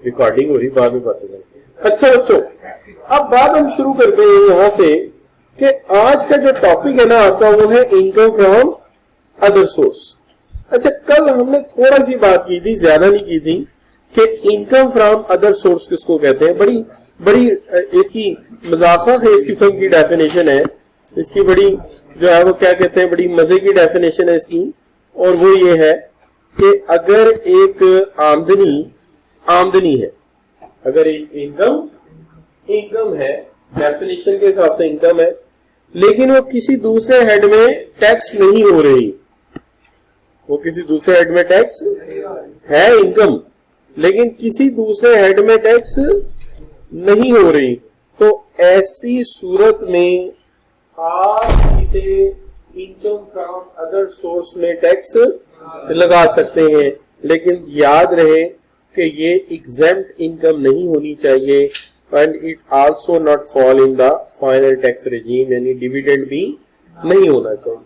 Recording हो रही, बाद में बातें करें। अच्छा बच्चों, अब बात हम शुरू करते हैं यहाँ से कि आज का जो टॉपिक है ना आपका, वो है इनकम फ्रॉम अदर सोर्स। अच्छा, कल हमने थोड़ा सी बात की थी, ज्यादा नहीं की थी, कि इनकम फ्रॉम अदर सोर्स किसको कहते हैं। बड़ी बड़ी इसकी मजाक है, इस किस्म की डेफिनेशन है इसकी, बड़ी जो है वो क्या कहते हैं, बड़ी मजे की डेफिनेशन है इसकी। और वो ये है कि अगर एक आमदनी है, अगर इनकम है, डेफिनेशन के हिसाब से इनकम है, लेकिन वो किसी दूसरे हेड में टैक्स नहीं हो रही, वो किसी दूसरे हेड में टैक्स है इनकम, लेकिन किसी दूसरे हेड में टैक्स नहीं हो रही, तो ऐसी सूरत में आप इसे इनकम फ्रॉम अदर सोर्स में टैक्स लगा सकते हैं। लेकिन याद रहे कि ये एग्जेम्प्ट इनकम नहीं होनी चाहिए, and it also not fall in the final tax regime, यानी डिविडेंड भी नहीं होना चाहिए।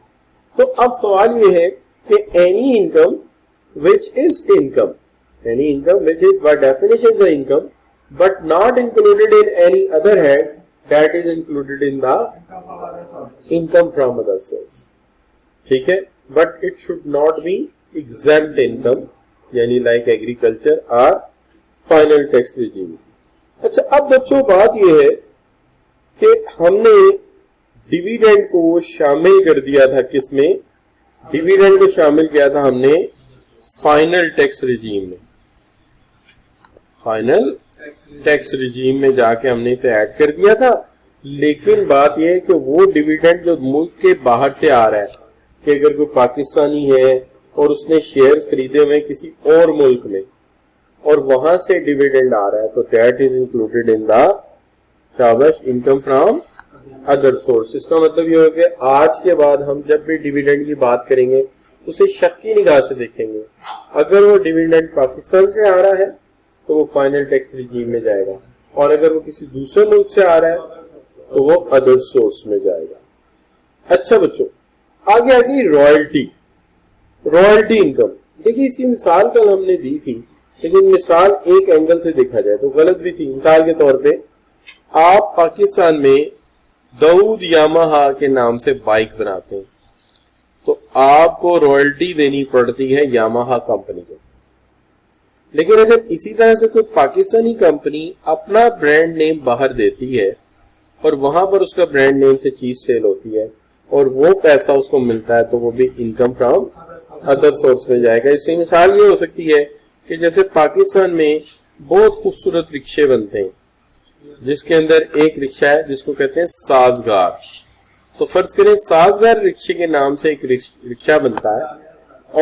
तो अब सवाल ये है कि any income which is by definition the income but not included in any other head, that is included in the income from other source. ठीक है, but it should not be exempt income, यानी like agriculture or final tax regime. अच्छा, अब बच्चों बात यह है कि हमने डिविडेंड को शामिल कर दिया था, किसमें? डिविडेंड को शामिल किया था हमने फाइनल टैक्स रिजीम में। फाइनल टैक्स रिजीम में जाके हमने इसे ऐड कर दिया था। लेकिन बात यह है कि वो डिविडेंड जो मुल्क के बाहर से आ रहा है, कि अगर कोई पाकिस्तानी है और उसने शेयर्स खरीदे हुए किसी और मुल्क में और वहां से डिविडेंड आ रहा है, तो that is included in the शाबाश इनकम फ्रॉम अदर सोर्स। इसका मतलब ये हो कि आज के बाद हम जब भी डिविडेंड की बात करेंगे उसे शक की निगाह से देखेंगे। अगर वो डिविडेंड पाकिस्तान से आ रहा है तो वो फाइनल टैक्स रिजीम में जाएगा, और अगर वो किसी दूसरे मुल्क से आ रहा है तो वो अदर सोर्स में जाएगा। अच्छा बच्चों, आगे आ गई रॉयल्टी इनकम। देखिए, इसकी मिसाल कल हमने दी थी, लेकिन मिसाल एक एंगल से देखा जाए तो गलत भी थी। मिसाल के तौर पे आप पाकिस्तान में दाऊद यामाहा के नाम से बाइक बनाते हैं, तो आपको रॉयल्टी देनी पड़ती है यामाहा कंपनी को। लेकिन अगर इसी तरह से कोई पाकिस्तानी कंपनी अपना ब्रांड नेम बाहर देती है और वहां पर उसका ब्रांड नेम से चीज सेल होती है और वो पैसा उसको मिलता है, तो वो भी इनकम फ्रॉम अदर सोर्स में जाएगा। इसकी मिसाल ये हो सकती है कि जैसे पाकिस्तान में बहुत खूबसूरत रिक्शे बनते हैं, जिसके अंदर एक रिक्शा है जिसको कहते हैं साजगार। तो फर्ज करें साजगार रिक्शे के नाम से एक रिक्शा बनता है,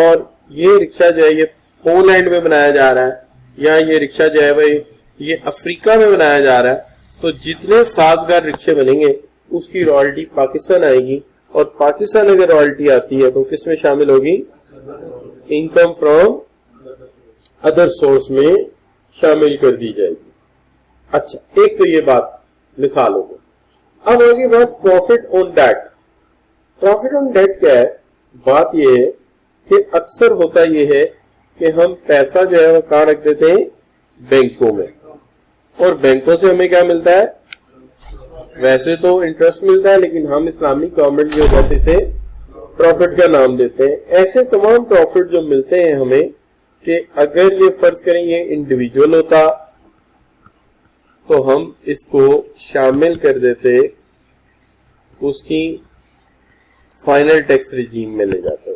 और ये रिक्शा जो है ये पोलैंड में बनाया जा रहा है, या ये रिक्शा जो है भाई ये अफ्रीका में बनाया जा रहा है। तो जितने साजगार रिक्शे बनेंगे उसकी रॉयल्टी पाकिस्तान आएगी, और पाकिस्तान अगर रॉयल्टी आती है तो किसमें शामिल होगी? इनकम फ्रॉम अदर सोर्स में शामिल कर दी जाएगी। अच्छा, एक तो ये बात मिसाल हो गई। अब आगे बात profit on debt. Profit on debt क्या है? बात ये है कि अक्सर होता ये है कि हम पैसा जो है वो कहाँ रख देते हैं? बैंकों में, और बैंकों से हमें क्या मिलता है? वैसे तो इंटरेस्ट मिलता है, लेकिन हम इस्लामिक गवर्नमेंट की वजह से इसे प्रॉफिट का नाम देते हैं। ऐसे तमाम प्रॉफिट जो मिलते हैं हमें, कि अगर ये फर्ज करें ये इंडिविजुअल होता तो हम इसको शामिल कर देते उसकी फाइनल टैक्स रिजीम में ले जाते,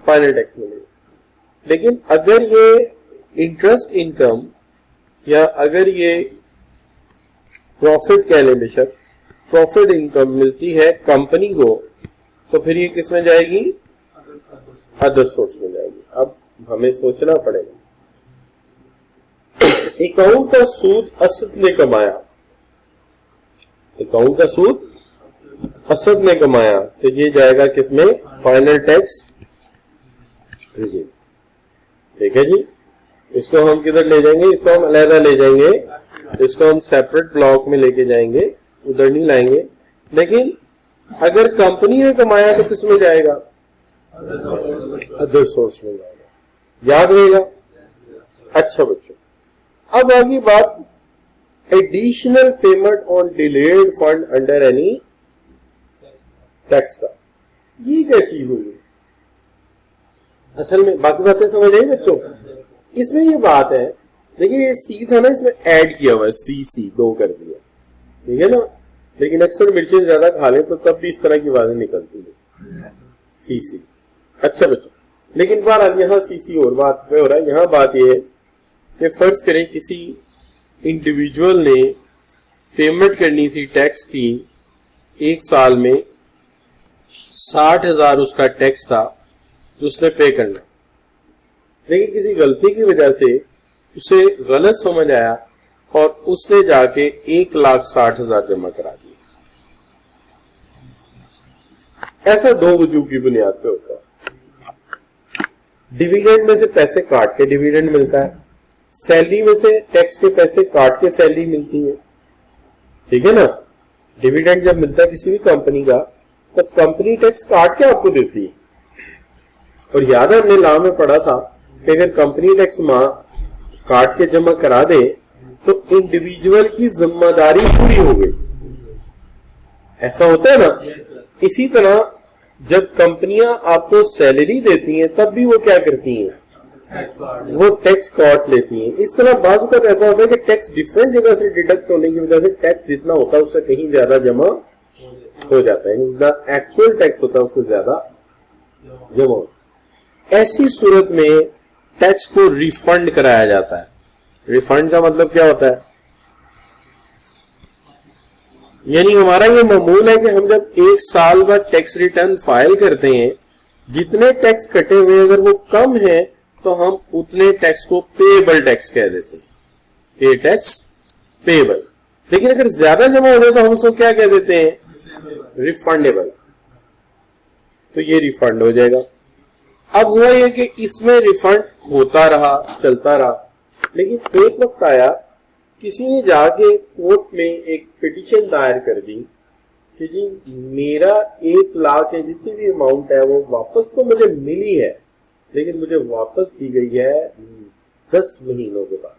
फाइनल टैक्स में ले। लेकिन अगर ये इंटरेस्ट इनकम या अगर ये प्रॉफिट कह लें, बेशक प्रॉफिट इनकम मिलती है कंपनी को, तो फिर ये किस में जाएगी? अदर सोर्स में जाएगी। अब हमें सोचना पड़ेगा, अकाउंट का सूद असद ने कमाया, अकाउंट का सूद असद ने कमाया, तो ये जाएगा किसमें? Final tax regime. ठीक है जी, इसको हम किधर ले जाएंगे? इसको हम अलहदा ले जाएंगे, इसको हम सेपरेट ब्लॉक में लेके जाएंगे, उधर नहीं लाएंगे। लेकिन अगर कंपनी ने कमाया तो किस में जाएगा? अदर सोर्स में जाएगा। याद रहेगा? अच्छा बच्चों, अब आगे बात additional payment on delayed fund under any tax का। ये क्या चीज होगी? असल में बाकी बातें समझ आई बच्चों? इसमें ये बात है, देखिए ये सी था ना, इसमें ऐड किया हुआ है, सी 2 कर दिया, ठीक है ना। लेकिन अक्सर मिर्चें ज्यादा खा ले तो तब भी इस तरह की आवाजें निकलती है, सी। अच्छा बच्चों, लेकिन बहरहाल यहाँ सी और बात पे हो रहा है। यहाँ बात यह है कि फर्ज करें किसी इंडिविजुअल ने पेमेंट करनी थी टैक्स की, एक साल में 60,000 उसका टैक्स था जो उसने पे करना, लेकिन किसी गलती की वजह से उसे गलत समझ आया और उसने जाके 1,60,000 जमा करा दिया। ऐसा 2 वजूह की बुनियाद पे होता है। डिविडेंड में से पैसे काट के डिविडेंड मिलता है, सैलरी में से टैक्स के पैसे काट के सैलरी मिलती है, ठीक है ना। डिविडेंड जब मिलता है किसी भी कंपनी का तो कंपनी टैक्स काट के आपको देती है। और याद है हमने लॉ में पढ़ा था कि अगर कंपनी टैक्स काट के जमा करा दे तो इंडिविजुअल की जिम्मेदारी पूरी हो गई। ऐसा होता है ना। इसी तरह जब कंपनियां आपको सैलरी देती हैं तब भी वो क्या करती हैं? वो टैक्स काट लेती हैं। इस तरह बाज़ वक़्त ऐसा होता है कि टैक्स डिफरेंट जगह से डिडक्ट होने की वजह से टैक्स जितना होता है उससे कहीं ज्यादा जमा हो जाता है, यानी एक्चुअल टैक्स होता है उससे ज्यादा जमा होता है। ऐसी सूरत में टैक्स को रिफंड कराया जाता है। रिफंड का मतलब क्या होता है? यानी हमारा ये मामूल है कि हम जब एक साल बाद टैक्स रिटर्न फाइल करते हैं, जितने टैक्स कटे हुए अगर वो कम है तो हम उतने टैक्स को पेएबल टैक्स कह देते हैं, पे टैक्स पेएबल। लेकिन अगर ज्यादा जमा हो जाए तो हम उसको क्या कह देते हैं? रिफंडेबल। तो ये रिफंड हो जाएगा। अब हुआ ये कि इसमें रिफंड होता रहा, चलता रहा, लेकिन एक वक्त आया किसी ने जाके कोर्ट में एक पिटीशन दायर कर दी कि जी मेरा 1 लाख है, जितनी भी अमाउंट है वो वापस तो मुझे मिली है, लेकिन मुझे वापस की गई है 10 महीनों के बाद।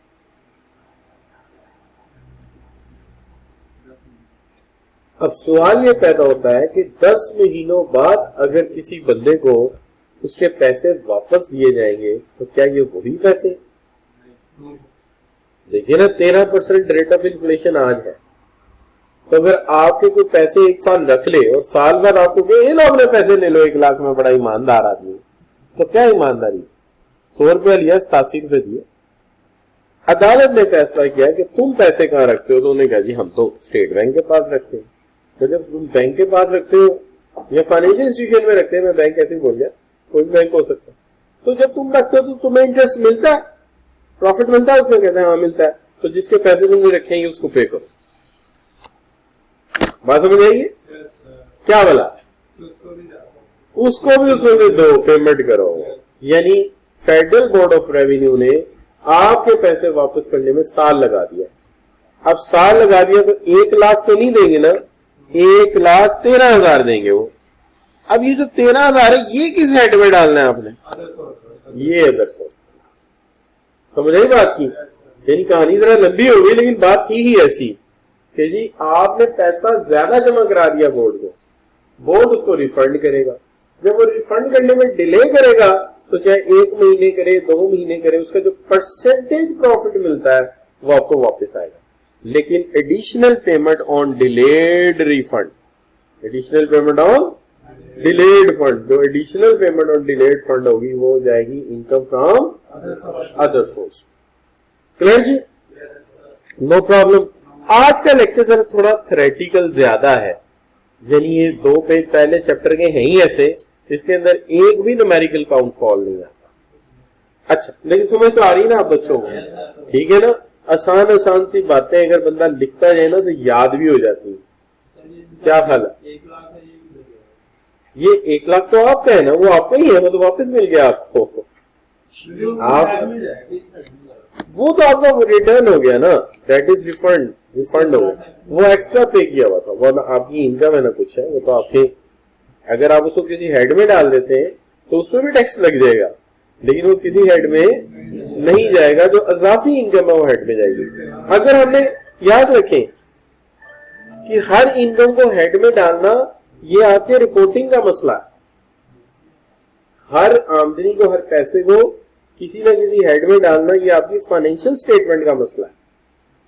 अब सवाल ये पैदा होता है कि 10 महीनों बाद अगर किसी बंदे को उसके पैसे वापस दिए जाएंगे तो क्या ये वही पैसे? देखिए ना, 13% रेट ऑफ इन्फ्लेशन आज है। तो अगर आपके कोई पैसे एक साल रख ले और साल बाद आपको कहे लो अपने पैसे ले लो 1 लाख में, बड़ा ईमानदार आदमी, तो क्या ईमानदारी? 100 रुपया लिया, 87 रुपए दिए। अदालत ने फैसला किया कि तुम पैसे कहाँ रखते हो? तो उन्होंने कहा जी हम तो स्टेट बैंक के पास रखते हैं। तो जब तुम बैंक के पास रखते हो या फाइनेंशियल इंस्टीट्यूशन में रखते हैं, मैं बैंक कैसे बोल गया, कोई बैंक हो सकता है, तो जब तुम रखते हो तो तुम्हें इंटरेस्ट मिलता है, प्रॉफिट मिलता है उसमें? कहते हैं हाँ मिलता है। तो जिसके पैसे तुमने रखे हैं उसको पे करो। बात समझ आइए? क्या बोला? उसको भी उसमें से दो, पेमेंट करो। यानी फेडरल बोर्ड ऑफ रेवेन्यू ने आपके पैसे वापस करने में साल लगा दिया। अब साल लगा दिया तो 1 लाख तो नहीं देंगे ना, 1,13,000 देंगे वो। अब ये जो 13,000 है ये किस हेड में डालना है आपने? ये अदर सोर्स। समझ आई बात की? यानी कहानी जरा लंबी हो गई, लेकिन बात थी ही ऐसी कि जी आपने पैसा ज्यादा जमा करा दिया बोर्ड को, बोर्ड उसको रिफंड करेगा। जब वो रिफंड करने में डिले करेगा तो चाहे 1 महीने करे, 2 महीने करे, उसका जो परसेंटेज प्रॉफिट मिलता है वो आपको वापस आएगा। लेकिन additional payment on delayed refund, additional payment on delayed fund, जो additional payment on delayed fund होगी वो हो जाएगी income from other source. Clear जी? No problem. आज का लेक्चर सर थोड़ा थ्योरेटिकल ज्यादा है, यानी ये 2 पेज पहले चैप्टर के हैं ही ऐसे, इसके अंदर एक भी न्यूमेरिकल काउंट फॉल नहीं आता। अच्छा, लेकिन समझ तो आ रही ना आप बच्चों को? ठीक है ना। आसान आसान सी बातें अगर बंदा लिखता जाए ना तो याद भी हो जाती है। क्या ख्याल है? ये 1 लाख तो आपका है ना, वो आपका ही है, वो तो वापस मिल गया आपको। आप वो तो आपका रिटर्न हो गया ना, दैट इज रिफंड, रिफंड हो गया। वो एक्स्ट्रा पे किया हुआ था, वो ना आपकी इनकम है ना कुछ है, वो तो आपके, अगर आप उसको किसी हेड में डाल देते हैं तो उसमें भी टैक्स लग जाएगा, लेकिन वो किसी हेड में नहीं जाएगा, जो अजाफी इनकम है वो हेड में जाएगी। अगर हमने याद रखें कि हर इनकम को हेड में डालना ये आपके रिपोर्टिंग का मसला है, हर आमदनी को, हर पैसे को किसी ना किसी हेड में डालना ये आपकी फाइनेंशियल स्टेटमेंट का मसला है।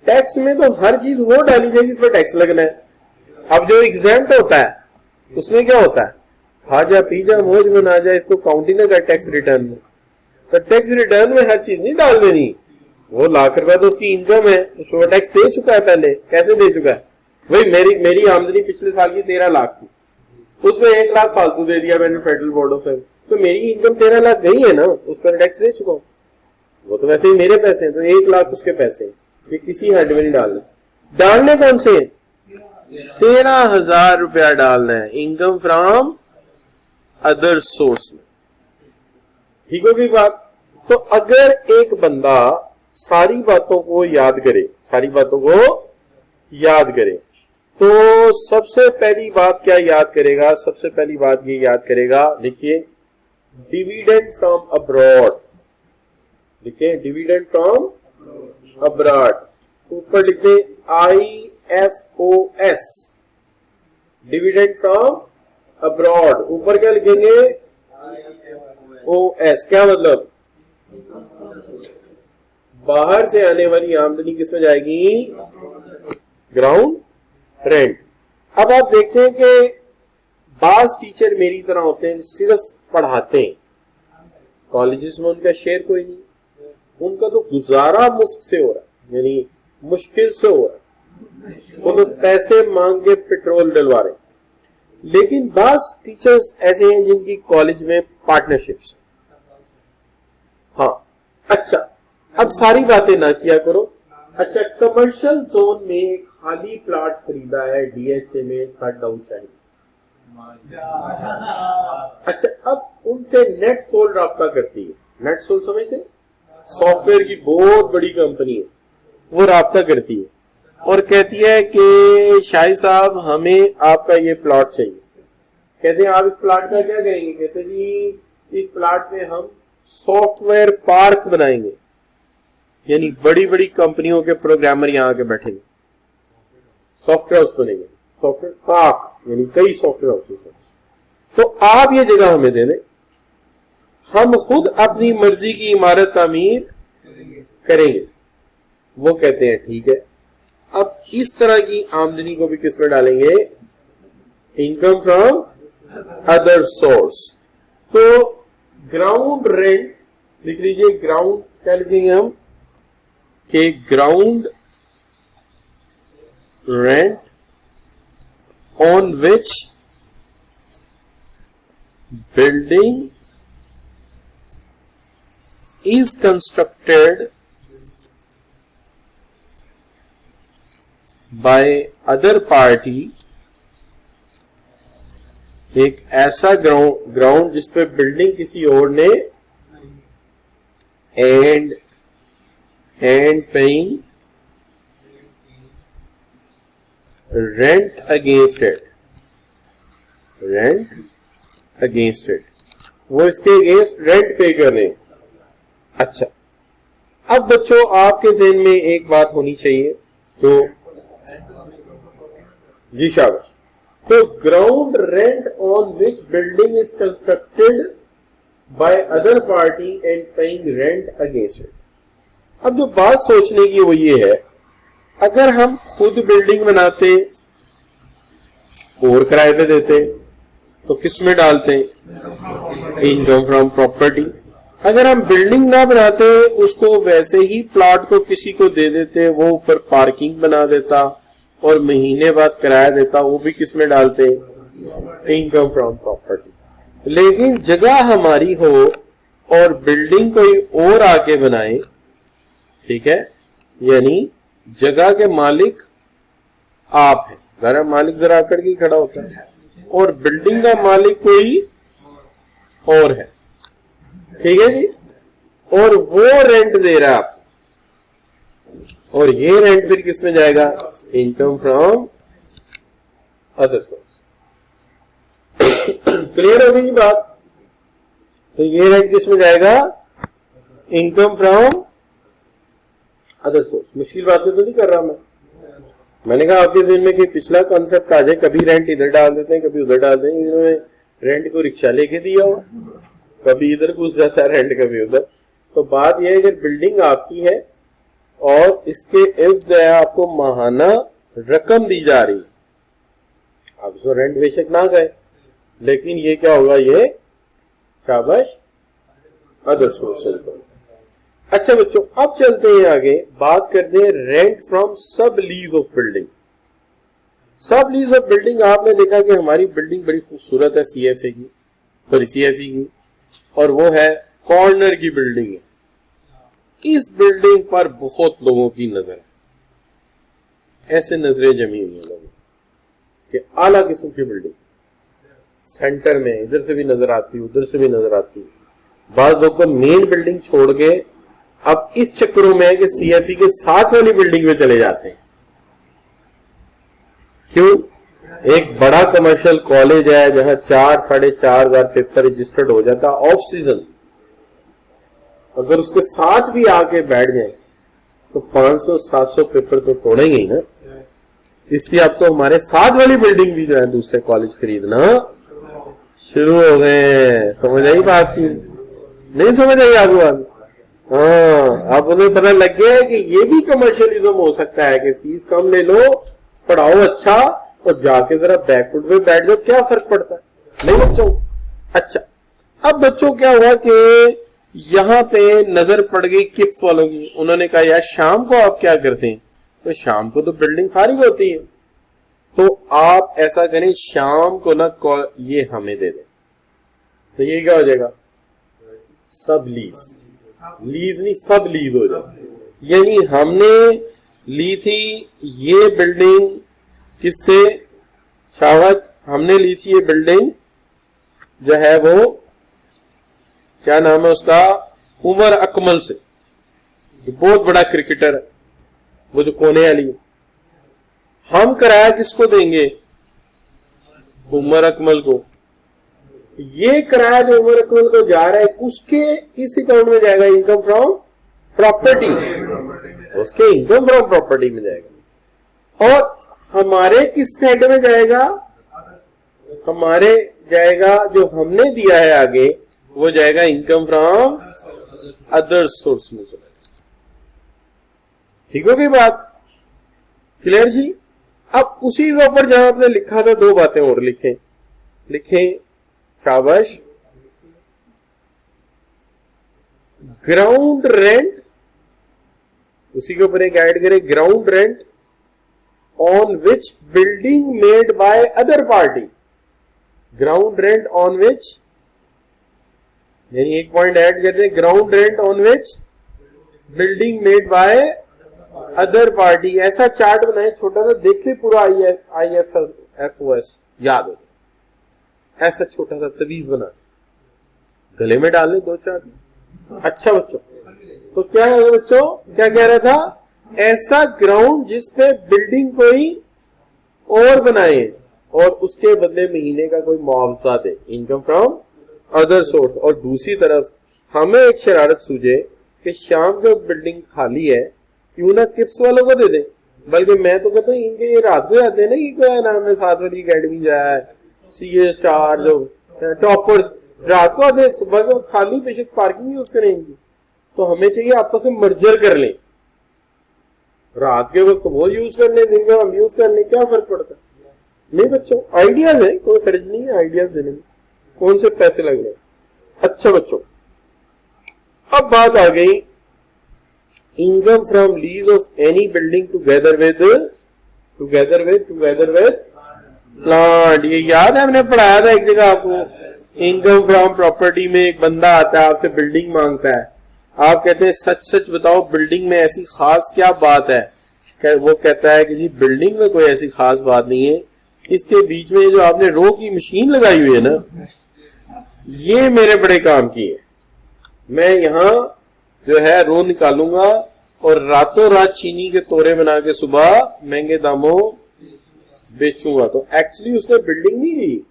टैक्स में तो हर चीज वो डाली जाएगी जिस पर टैक्स लगना है। अब जो एग्जाम्प्ट होता है उसमें क्या होता है, खा जा पी जा मौज बना जा, इसको काउंट ही ना कर टैक्स रिटर्न में। तो टैक्स रिटर्न में हर चीज नहीं डाल देनी, वो लाख रुपया तो उसकी इनकम है, उसमें वो टैक्स दे चुका है पहले। कैसे दे चुका है भाई, मेरी आमदनी पिछले साल की 13 लाख थी, उसमें 1 लाख फालतू दे दिया मैंने फेडरल बोर्ड ऑफ टैक्स, तो मेरी इनकम 13 लाख गई है ना, उस पर टैक्स दे चुका हूं। वो तो वैसे ही मेरे पैसे हैं, तो 1 लाख उसके पैसे हैं, ये किसी हेड में नहीं डालने कौन से 13,000 रुपया डालना है इनकम फ्रॉम अदर सोर्स में। ठीक होगी बात। तो अगर एक बंदा सारी बातों को याद करे तो सबसे पहली बात क्या याद करेगा, सबसे पहली बात ये याद करेगा, देखिए डिविडेंड फ्रॉम अब्रॉड, देखिए डिविडेंड फ्रॉम अब्रॉड, ऊपर लिखते IFOS, डिविडेंड फ्रॉम अब्रॉड, ऊपर क्या लिखेंगे OS, क्या मतलब बाहर से आने वाली आमदनी किसमें जाएगी, ग्राउंड रेंट। अब आप देखते हैं कि बास टीचर मेरी तरह होते हैं, सिर्फ पढ़ाते हैं, कॉलेजेस में उनका शेयर कोई नहीं, उनका तो गुजारा मुफ्त से हो रहा है, यानी मुश्किल से हो रहा है, वो तो पैसे मांग के पेट्रोल डलवा रहे हैं। लेकिन बास टीचर्स ऐसे हैं जिनकी कॉलेज में पार्टनरशिप्स। हाँ अच्छा, अब सारी बातें ना किया करो। अच्छा, कमर्शियल जोन में एक खाली प्लॉट खरीदा है DHA में सटडाउन शहर। अच्छा, अब उनसे नेट सोल राब्ता करती है, नेट सोल समझते, सॉफ्टवेयर की बहुत बड़ी कंपनी है, वो राब्ता करती है और कहती है कि शाहिद साहब हमें आपका ये प्लॉट चाहिए। कहते हैं आप इस प्लॉट का क्या करेंगे, कहते हैं जी इस प्लॉट में हम सॉफ्टवेयर पार्क बनाएंगे, यानी बड़ी बड़ी कंपनियों के प्रोग्रामर यहां आके बैठेंगे, सॉफ्टवेयर हाउस बनेंगे, सॉफ्टवेयर पार्क यानी कई सॉफ्टवेयर हाउसेस। तो आप ये जगह हमें दे दें, हम खुद अपनी मर्जी की इमारत तामीर करेंगे। वो कहते हैं ठीक है। अब इस तरह की आमदनी को भी किस में डालेंगे, इनकम फ्रॉम अदर सोर्स। तो ग्राउंड रेंट लिख लीजिए, ग्राउंड क्या लिखेंगे हम कि ground rent on which building is constructed by other party, एक ऐसा ग्राउंड जिस पे बिल्डिंग किसी और ने and paying rent against it, वो इसके अगेंस्ट रेंट पे कर रहे हैं। अच्छा, अब बच्चों आपके ज़हन में एक बात होनी चाहिए, तो जी शाबाश, तो ground rent on which building is constructed by other party and paying rent against it. अब जो बात सोचने की वो ये है, अगर हम खुद बिल्डिंग बनाते और किराए पे देते तो किस में डालते, इनकम फ्रॉम प्रॉपर्टी। अगर हम बिल्डिंग ना बनाते, उसको वैसे ही प्लॉट को किसी को दे देते, वो ऊपर पार्किंग बना देता और महीने बाद किराया देता, वो भी किस में डालते, इनकम फ्रॉम प्रॉपर्टी। लेकिन जगह हमारी हो और बिल्डिंग कोई और आके बनाए, ठीक है, यानी जगह के मालिक आप हैं, घर मालिक जरा आकर के खड़ा होता है, और बिल्डिंग का मालिक कोई और है, ठीक है जी, और वो रेंट दे रहा है आपको, और ये रेंट फिर किस में जाएगा, income from other source. Clear हो गई बात। तो ये रेंट किस में जाएगा? Income from other source. मुश्किल बातें तो नहीं कर रहा मैंने कहा आपके ज़हन में कि पिछला कॉन्सेप्ट आ जाए, कभी रेंट इधर डाल देते हैं कभी उधर डाल देते हैं। इन्होंने रेंट को रिक्शा लेके दिया हुआ, कभी इधर घुस जाता है रेंट कभी उधर। तो बात यह है कि बिल्डिंग आपकी है और इसके इफ्स जो है आपको माहाना रकम दी जा रही है, आप उसको रेंट बेशक ना गए, लेकिन ये क्या होगा? ये शाबाश अदर सोर्स इनकम। अच्छा बच्चों, अब चलते हैं आगे, बात करते हैं रेंट फ्रॉम सब लीज ऑफ बिल्डिंग। सब लीज ऑफ बिल्डिंग, आपने देखा कि हमारी बिल्डिंग बड़ी खूबसूरत है सीएफए की, सॉरी सीएफई की, और वो है कॉर्नर की बिल्डिंग है। इस बिल्डिंग पर बहुत लोगों की नजर है, ऐसे नजरें जमी हुई है लोगों कि आला किस्म की बिल्डिंग सेंटर में, इधर से भी नजर आती, उधर से भी नजर आती। बाद लोग तो मेन बिल्डिंग छोड़ के अब इस चक्करों में है कि सीएफई के साथ वाली बिल्डिंग में चले जाते हैं। क्यों? एक बड़ा कमर्शियल कॉलेज है जहां 4-4,500 पेपर रजिस्टर्ड हो जाता ऑफ सीजन, अगर उसके साथ भी आके बैठ जाए तो 500-700 पेपर तो तोड़ेंगे ही ना। इसलिए अब तो हमारे साथ वाली बिल्डिंग भी जो है दूसरे कॉलेज खरीदना शुरू हो गए। समझ आई बात की? नहीं समझ आई आपको बात? हाँ, अब उन्हें पता लग गया है कि ये भी कमर्शियलिज्म हो सकता है कि फीस कम ले लो, पढ़ाओ अच्छा, और जाके जरा बैकफुट पे बैठ जाओ, क्या फर्क पड़ता है? नहीं बच्चों? अच्छा, अब बच्चों क्या हुआ कि यहाँ पे नजर पड़ गई किप्स वालों की। उन्होंने कहा यार शाम को आप क्या करते हैं? तो शाम को तो बिल्डिंग फारिग होती है, तो आप ऐसा करें शाम को ना ये हमें दे दें। तो ये क्या हो जाएगा? सब लीज, लीज नहीं सब लीज हो जाए। यानी हमने ली थी ये बिल्डिंग किससे? शावत, हमने ली थी ये बिल्डिंग जो है वो क्या नाम है उसका, उमर अकमल से। बहुत बड़ा क्रिकेटर है वो जो कोने वाली है। हम किराया किसको देंगे? उमर अकमल को। ये किराया जो उमर अकमल को जा रहा है उसके किस अकाउंट में जाएगा? इनकम फ्रॉम प्रॉपर्टी, उसके इनकम फ्रॉम प्रॉपर्टी में जाएगा। और हमारे किस साइड में जाएगा? हमारे जाएगा जो हमने दिया है आगे, वो जाएगा इनकम फ्रॉम अदर सोर्स में चला जाएगा। ठीक हो गई बात? क्लियर जी? अब उसी के ऊपर जहां आपने लिखा था दो बातें और लिखें शाबाश। ग्राउंड रेंट, उसी के ऊपर एक ऐड करें, ground rent on which building made by other party. Ground rent on which, यानी एक पॉइंट ऐड करते हैं, ground rent on which building made by other party. ऐसा चार्ट बनाए छोटा सा, देखते पूरा IFFOS याद हो, ऐसा छोटा सा तवीज बना गले में डाल ले 2-4। अच्छा बच्चों, तो क्या है बच्चों, क्या कह रहा था? ऐसा ग्राउंड जिसपे बिल्डिंग कोई और बनाए और उसके बदले महीने का कोई मुआवजा दे, इनकम फ्रॉम अदर सोर्स। और दूसरी तरफ हमें एक शरारत सूझे कि शाम को बिल्डिंग खाली है, क्यों ना किप्स वालों को दे दे। बल्कि मैं तो कहता हूँ इनके ये रात को आते हैं ना, कि क्या नाम है साथ वाली अकेडमी जाए है, CA स्टार जो टॉपर्स रात को आते हैं, सुबह को खाली बेशक पार्किंग यूज करेंगे। तो हमें चाहिए आपस में मर्जर कर लें, रात के वक्त वो यूज कर लें, दिन में हम यूज कर लें, क्या फर्क पड़ता है? नहीं बच्चों, आइडियाज है, कोई खर्च नहीं है आइडियाज देने में, कौन से पैसे लग रहे हैं। अच्छा बच्चों, अब बात आ गई income from lease of any building together with plant. ये याद है हमने पढ़ाया था एक जगह आपको। इनकम फ्रॉम प्रॉपर्टी में एक बंदा आता है, आपसे बिल्डिंग मांगता है, आप कहते हैं सच सच बताओ बिल्डिंग में ऐसी खास क्या बात है? वो कहता है कि जी बिल्डिंग में कोई ऐसी खास बात नहीं है, इसके बीच में जो आपने रो की मशीन लगाई हुई है ना, ये मेरे बड़े काम की है। मैं यहाँ जो है रो निकालूंगा और रातों रात चीनी के तोरे बना के सुबह महंगे दामों बेचूंगा। तो एक्चुअली उसने बिल्डिंग नहीं ली,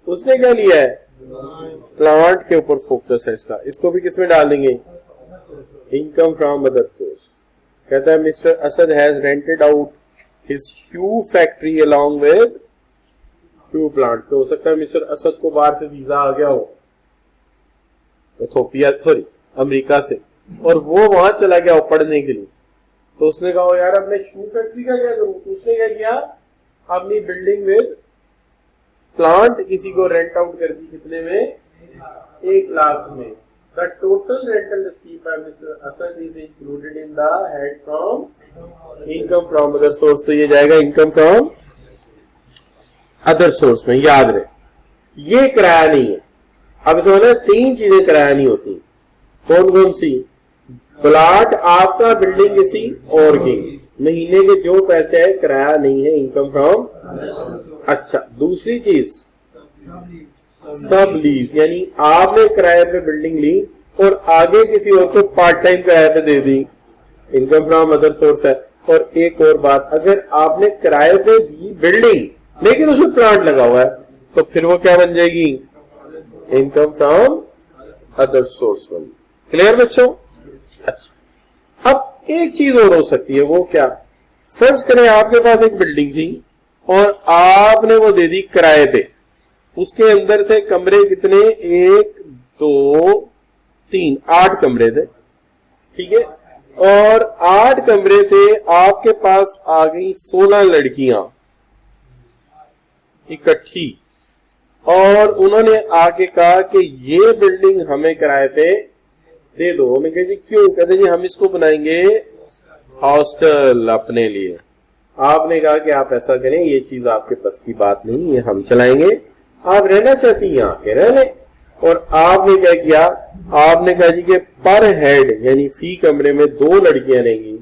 उसने क्या लिया है? प्लांट के ऊपर फोकस है इसका, इसको भी किसमें डाल देंगे, इनकम फ्रॉम अदर सोर्स। कहता है mister Asad has rented out his shoe factory along with shoe plant. तो हो सकता है मिस्टर असद को बाहर से वीजा आ गया हो, इथोपिया सॉरी अमेरिका से, और वो वहां चला गया हो पढ़ने के लिए। तो उसने कहा यार अपने शू फैक्ट्री का क्या करूं, तो उसने क्या किया, अपनी बिल्डिंग में प्लांट किसी को रेंट आउट कर दी, कितने में, 1 लाख में। The total rental received by Mr. Asad is included in the head from income from other source। तो ये जाएगा income from other source में, याद रहे ये किराया नहीं है। अब समझना 3 चीजें किराया नहीं होती, कौन कौन सी, प्लाट आपका, बिल्डिंग किसी और की, महीने के जो पैसे है किराया नहीं है, इनकम फ्रॉम। अच्छा दूसरी चीज सब लीज, यानी आपने किराए पे बिल्डिंग ली और आगे किसी और को पार्ट टाइम किराए पे दे दी, इनकम फ्रॉम अदर सोर्स है। और एक और बात, अगर आपने किराए पे दी बिल्डिंग लेकिन उसमें प्लांट लगा हुआ है तो फिर वो क्या बन जाएगी, इनकम फ्रॉम अदर सोर्स बन। क्लियर बच्चों। अच्छा अब एक चीज और हो सकती है, वो क्या, फर्ज करें आपके पास एक बिल्डिंग थी और आपने वो दे दी किराए पे, उसके अंदर से कमरे कितने, 1 2 3 8 कमरे थे, ठीक है, और 8 कमरे थे, आपके पास आ गई 16 लड़कियां इकट्ठी और उन्होंने आके कहा कि ये बिल्डिंग हमें किराए पे दे दो। उन्होंने कहा जी क्यों, कहते जी हम इसको बनाएंगे हॉस्टल अपने लिए। आपने कहा कि आप ऐसा करें, ये चीज आपके बस की बात नहीं, ये हम चलाएंगे, आप रहना चाहती हैं यहाँ के रह लें। और आपने क्या किया, आपने कहा जी कि पर हेड यानी फी कमरे में 2 लड़कियां रहेंगी,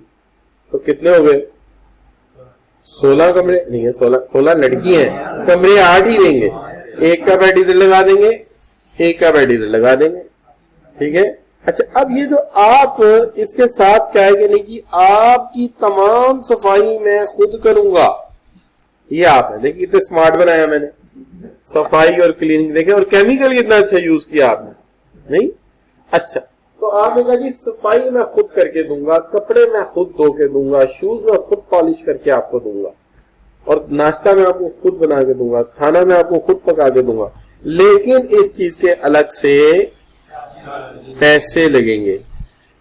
तो कितने हो गए, 16 कमरे नहीं है, 16 लड़की हैं, कमरे 8 ही रहेंगे, एक का बेड इधर लगा देंगे, एक का बेड इधर लगा देंगे, ठीक है। अच्छा अब ये जो आप इसके साथ क्या है कि नहीं जी आपकी तमाम सफाई मैं खुद करूंगा, ये आप है, देखिए इतने स्मार्ट बनाया मैंने, सफाई और क्लीनिंग देखें, और केमिकल कितना अच्छा यूज किया आपने, नहीं। अच्छा तो आपने कहा जी सफाई मैं खुद करके दूंगा, कपड़े मैं खुद धो के दूंगा, शूज मैं खुद पॉलिश करके आपको दूंगा, और नाश्ता मैं आपको खुद बना के दूंगा, खाना मैं आपको खुद पका के दूंगा, लेकिन इस चीज के अलग से पैसे लगेंगे।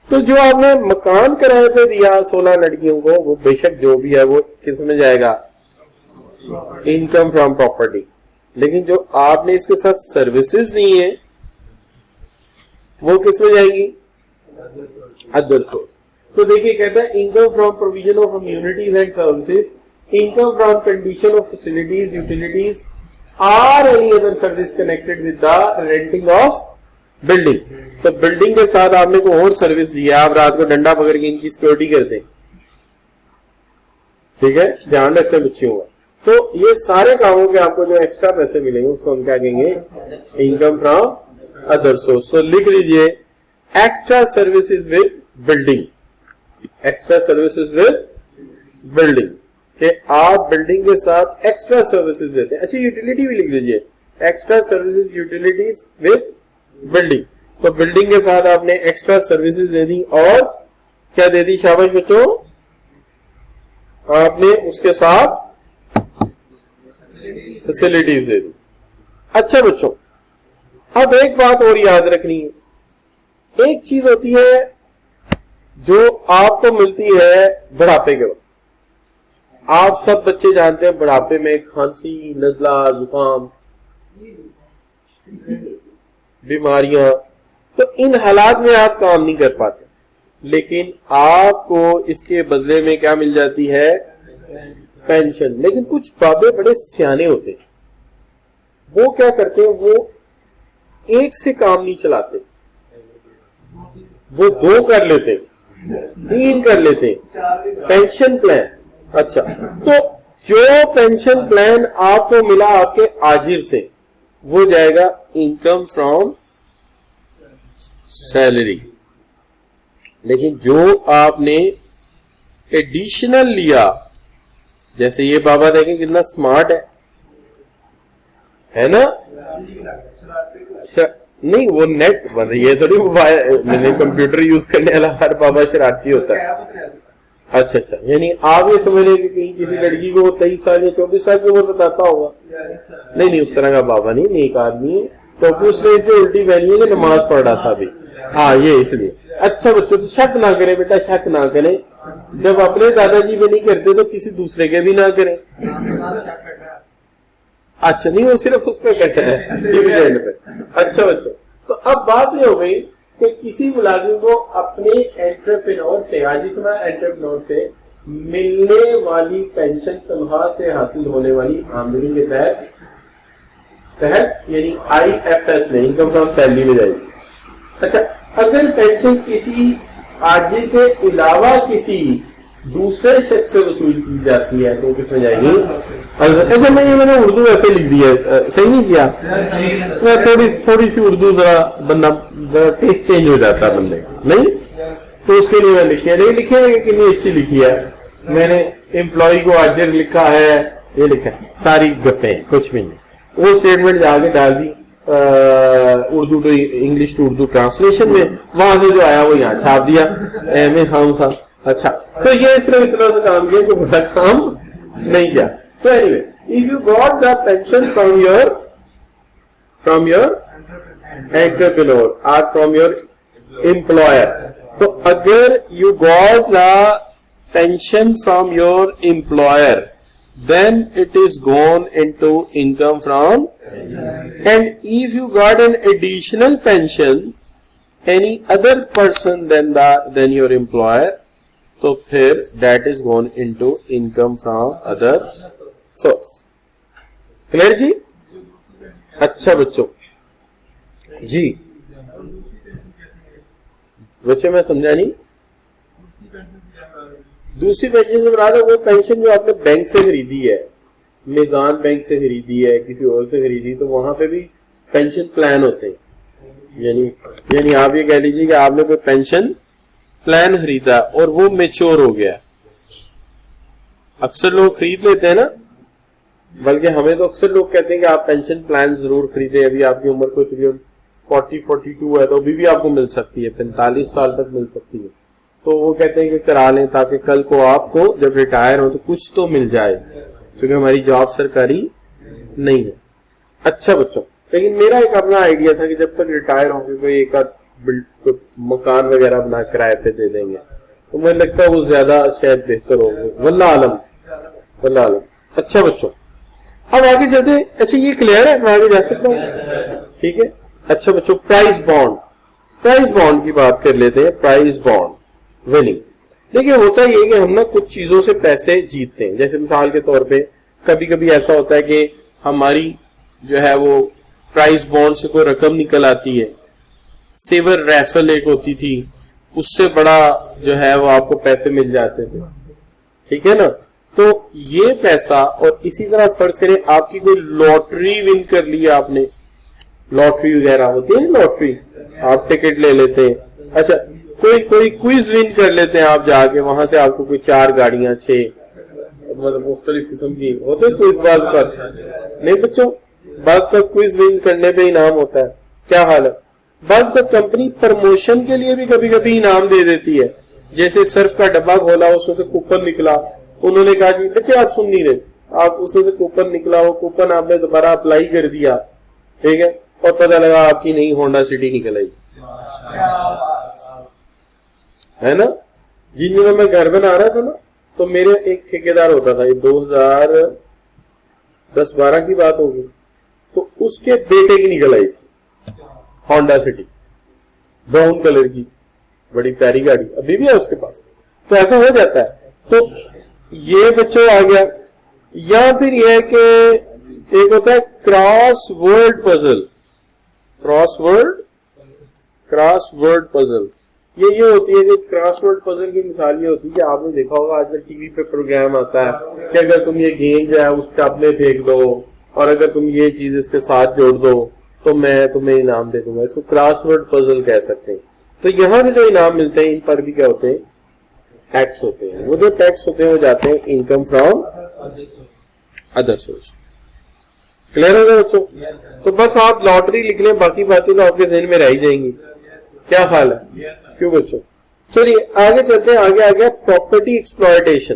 तो जो आपने मकान किराए पे दिया 16 लड़कियों को, वो बेशक जो भी है वो किस में जाएगा, इनकम फ्रॉम प्रॉपर्टी, लेकिन जो आपने इसके साथ सर्विसेज दी है वो किस में जाएंगी, अदर सोर्स। तो देखिए कहता है income from provision of amenities and services, income from condition of facilities utilities or any other service connected with the renting of building. तो बिल्डिंग के साथ आपने को और सर्विस दी है, आप रात को डंडा पकड़ के इनकी सिक्योरिटी करते हैं, ठीक है, ध्यान रखते हैं बच्चियों का। तो ये सारे कामों के आपको जो एक्स्ट्रा पैसे मिलेंगे उसको हम क्या कहेंगे, इनकम फ्रॉम अदर सोर्स। तो लिख लीजिए extra services with building, extra services with building, कि आप बिल्डिंग के साथ एक्स्ट्रा सर्विसेज देते हैं। अच्छा यूटिलिटी भी लिख लीजिए, extra services utilities with building. तो बिल्डिंग के साथ आपने एक्स्ट्रा सर्विसेज दे दी, और क्या दे दी, शाबाश बच्चों, आपने उसके साथ फैसिलिटीज दे दी। अच्छा बच्चों अब एक बात और याद रखनी है, एक चीज होती है जो आपको मिलती है बुढ़ापे के वक्त। आप सब बच्चे जानते हैं बुढ़ापे में खांसी, नजला, जुकाम, बीमारियां, तो इन हालात में आप काम नहीं कर पाते, लेकिन आपको इसके बदले में क्या मिल जाती है, पेंशन। लेकिन कुछ बाबे बड़े सियाने होते हैं, वो क्या करते हैं, वो एक से काम नहीं चलाते, वो 2 कर लेते, 3 कर लेते, पेंशन प्लान। अच्छा तो जो पेंशन प्लान आपको मिला आपके आजिर से, वो जाएगा इनकम फ्रॉम सैलरी। लेकिन जो आपने एडिशनल लिया, जैसे ये बाबा देखें कितना स्मार्ट है ना, नहीं वो नेट मतलब ये थोड़ी मैंने कंप्यूटर यूज करने वाला हर बाबा शरारती होता है। अच्छा अच्छा, यानी आप ये समझ रहे कि कहीं किसी लड़की को 23 साल या 24 साल की उम्र बताता होगा? नहीं नहीं, उस तरह का बाबा नहीं, नेक आदमी है, क्योंकि उसने इसलिए उल्टी पहनी है कि नमाज पढ़ रहा था अभी। हाँ ये इसलिए। अच्छा बच्चों, तो शक ना करें बेटा, शक ना करें। जब अपने दादाजी पे नहीं करते तो किसी दूसरे के भी ना करें। अच्छा नहीं, वो सिर्फ उस पर कहते हैं डिविडेंड पे। अच्छा बच्चों, तो अब बात ये हो गई कि किसी मुलाजिम को अपने एंटरप्रेन्योर से, आज ही समय एंटरप्रेन्योर से मिलने वाली पेंशन तनख्वाह से हासिल होने वाली आमदनी के तहत यानी IFS में, इनकम फ्रॉम सैलरी में जाएगी। अच्छा, अगर पेंशन किसी आजी के अलावा किसी दूसरे शख्स से वसूल की जाती है तो किसमें जाएगी? अच्छा मैंने उर्दू ऐसे लिख दिया, सही नहीं किया? थोड़ी सी उर्दू जरा बंदा टेस्ट चेंज हो जाता है बंदे का, नहीं? तो उसके लिए मैंने लिखी है, नहीं लिखी है कितनी अच्छी लिखी है। मैंने एम्प्लॉय को आजिर लिखा है, ये लिखा है, सारी गप्पे हैं, कुछ भी नहीं। वो स्टेटमेंट जाके डाल दी Urdu to English to Urdu translation में, वहां से जो आया वो यहाँ छाप दिया में हम था। अच्छा, तो ये सिर्फ इतना सा काम किया, जो बड़ा काम नहीं किया। So anyway, if you got the pension from your entrepreneur और फ्रॉम योर एम्प्लॉयर, तो अगर you got the pension from your employer, then it is gone into income from, and if you got an additional pension any other person than your employer, तो फिर that is gone into income from other source. Clear जी? अच्छा बच्चों जी, बच्चों मैं समझा नहीं। दूसरी पेंशन से मुराद है वो पेंशन जो आपने बैंक से खरीदी है, निजाम बैंक से खरीदी है, किसी और से खरीदी, तो वहां पे भी पेंशन प्लान होते हैं। यानी आप ये कह लीजिए कि आपने कोई पेंशन प्लान खरीदा और वो मैच्योर हो गया। अक्सर लोग खरीद लेते हैं ना, बल्कि हमें तो अक्सर लोग कहते हैं कि आप पेंशन प्लान जरूर खरीदें, अभी आपकी उम्र कोई तकरीबन 40-42 है तो अभी भी आपको मिल सकती है, 45 साल तक मिल सकती है। तो वो कहते हैं कि करा लें ताकि कल को आपको जब रिटायर हो तो कुछ तो मिल जाए, क्योंकि हमारी जॉब सरकारी नहीं है। अच्छा बच्चों, लेकिन मेरा एक अपना आइडिया था कि जब तक रिटायर होंगे कोई एक मकान वगैरह बना किराए पे दे देंगे, तो मुझे लगता है वो ज्यादा शायद बेहतर होगा। वल्लाह आलम, वल्लाह आलम। अच्छा बच्चों, अब आगे चलते हैं। अच्छा ये क्लियर है, मैं आगे जा सकता हूँ? ठीक है। अच्छा बच्चों, प्राइस बॉन्ड की बात कर लेते हैं। प्राइस बॉन्ड विनिंग, देखिए होता ये कि हम ना कुछ चीजों से पैसे जीतते हैं। जैसे मिसाल के तौर पे कभी कभी ऐसा होता है कि हमारी जो है वो प्राइस बॉन्ड से कोई रकम निकल आती है। सेवर रैफल एक होती थी, उससे बड़ा जो है वो आपको पैसे मिल जाते थे, ठीक है ना? तो ये पैसा, और इसी तरह फर्ज करें आपकी कोई लॉटरी विन कर लिया आपने, लॉटरी वगैरह होती है ना, लॉटरी आप टिकट ले लेते हैं। अच्छा, कोई क्विज विन कर लेते हैं आप जाके, वहां से आपको कोई 4 गाड़ियां 6 मतलब मुख्तलिफ किस्म की होते क्विज। बाज पर नहीं बच्चों, बाज पर क्विज विन करने पे इनाम होता है। क्या हाल है? बाज पर कंपनी प्रमोशन के लिए भी कभी कभी इनाम दे देती है। जैसे सर्फ का डब्बा खोला, उसमें से कूपन निकला, उन्होंने कहा कि बच्चे आप सुन नहीं रहे, आप उसमें से कूपन निकला, वो कूपन आपने दोबारा अप्लाई कर दिया, ठीक है, और पता लगा आपकी नई होंडा सिटी निकल आई, है ना? जिन दिनों मैं घर बना रहा था ना, तो मेरे एक ठेकेदार होता था, ये 2010-12 की बात होगी, तो उसके बेटे की निकल आई थी होंडा सिटी, ब्राउन कलर की, बड़ी प्यारी गाड़ी, अभी भी है उसके पास। तो ऐसा हो जाता है। तो ये बच्चों आ गया। या फिर यह है कि एक होता है क्रॉस वर्ड पजल। ये होती है कि क्रॉसवर्ड पजल की मिसाल ये होती है कि आपने देखा होगा आजकल टीवी पे प्रोग्राम आता है कि अगर तुम ये गेंद जो है उस टब में फेंक दो और अगर तुम ये चीज इसके साथ जोड़ दो तो मैं तुम्हें इनाम दे दूंगा। इसको क्रॉसवर्ड पजल कह सकते हैं। तो यहाँ से जो इनाम मिलते हैं इन पर भी क्या होते हैं? टैक्स होते हैं। वो जो टैक्स होते हैं वो जाते हैं income from other source. Clear हो गया बच्चों? तो बस आप लॉटरी लिख लें, बाकी बातें तो आपके जहन में रह ही जाएंगी। क्या ख्याल है? क्यों बच्चों? चलिए आगे चलते हैं। आगे आ गया प्रॉपर्टी एक्सप्लॉयटेशन।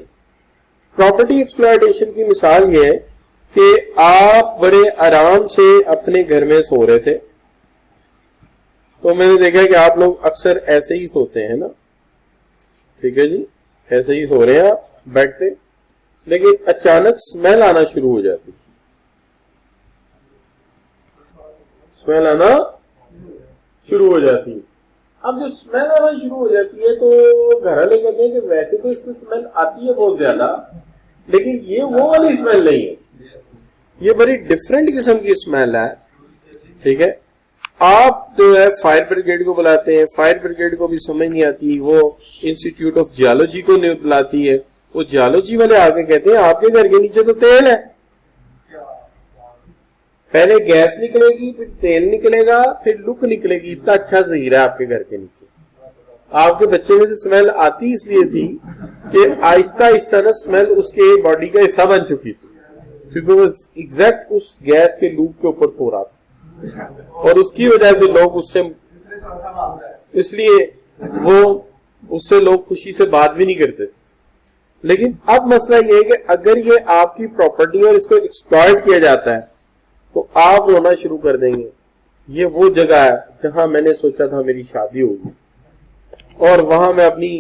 प्रॉपर्टी एक्सप्लॉयटेशन की मिसाल ये है कि आप बड़े आराम से अपने घर में सो रहे थे, तो मैंने देखा कि आप लोग अक्सर ऐसे ही सोते हैं ना, ठीक है जी, ऐसे ही सो रहे हैं आप बेड पे, लेकिन अचानक स्मेल आना शुरू हो जाती, स्मेल आना शुरू हो जाती है। अब जो स्मेल आना शुरू हो जाती है तो घर वाले कहते हैं कि वैसे तो इससे स्मेल आती है बहुत ज्यादा, लेकिन ये वो वाली स्मेल नहीं है, ये बड़ी डिफरेंट किस्म की स्मेल है, ठीक है। आप जो है फायर ब्रिगेड को बुलाते हैं, फायर ब्रिगेड को भी समझ नहीं आती, वो इंस्टीट्यूट ऑफ जियोलॉजी को नहीं बुलाती है, वो जियोलॉजी वाले आके कहते हैं आपके घर के नीचे तो तेल है, पहले गैस निकलेगी, फिर तेल निकलेगा, फिर लुक निकलेगी, इतना अच्छा जहीर है आपके घर के नीचे। आपके बच्चे में से स्मेल आती इसलिए थी कि आहिस्ता आहिस्ता ना स्मेल उसके बॉडी का हिस्सा बन चुकी थी, क्योंकि वो एग्जैक्ट उस गैस के लूप के ऊपर सो रहा था, और उसकी वजह से लोग उससे, इसलिए वो उससे लोग खुशी से बात भी नहीं करते थे। लेकिन अब मसला ये है कि अगर ये आपकी प्रॉपर्टी और इसको एक्सप्लॉइट किया जाता है तो आप रोना शुरू कर देंगे, ये वो जगह है जहां मैंने सोचा था मेरी शादी होगी, और वहां मैं अपनी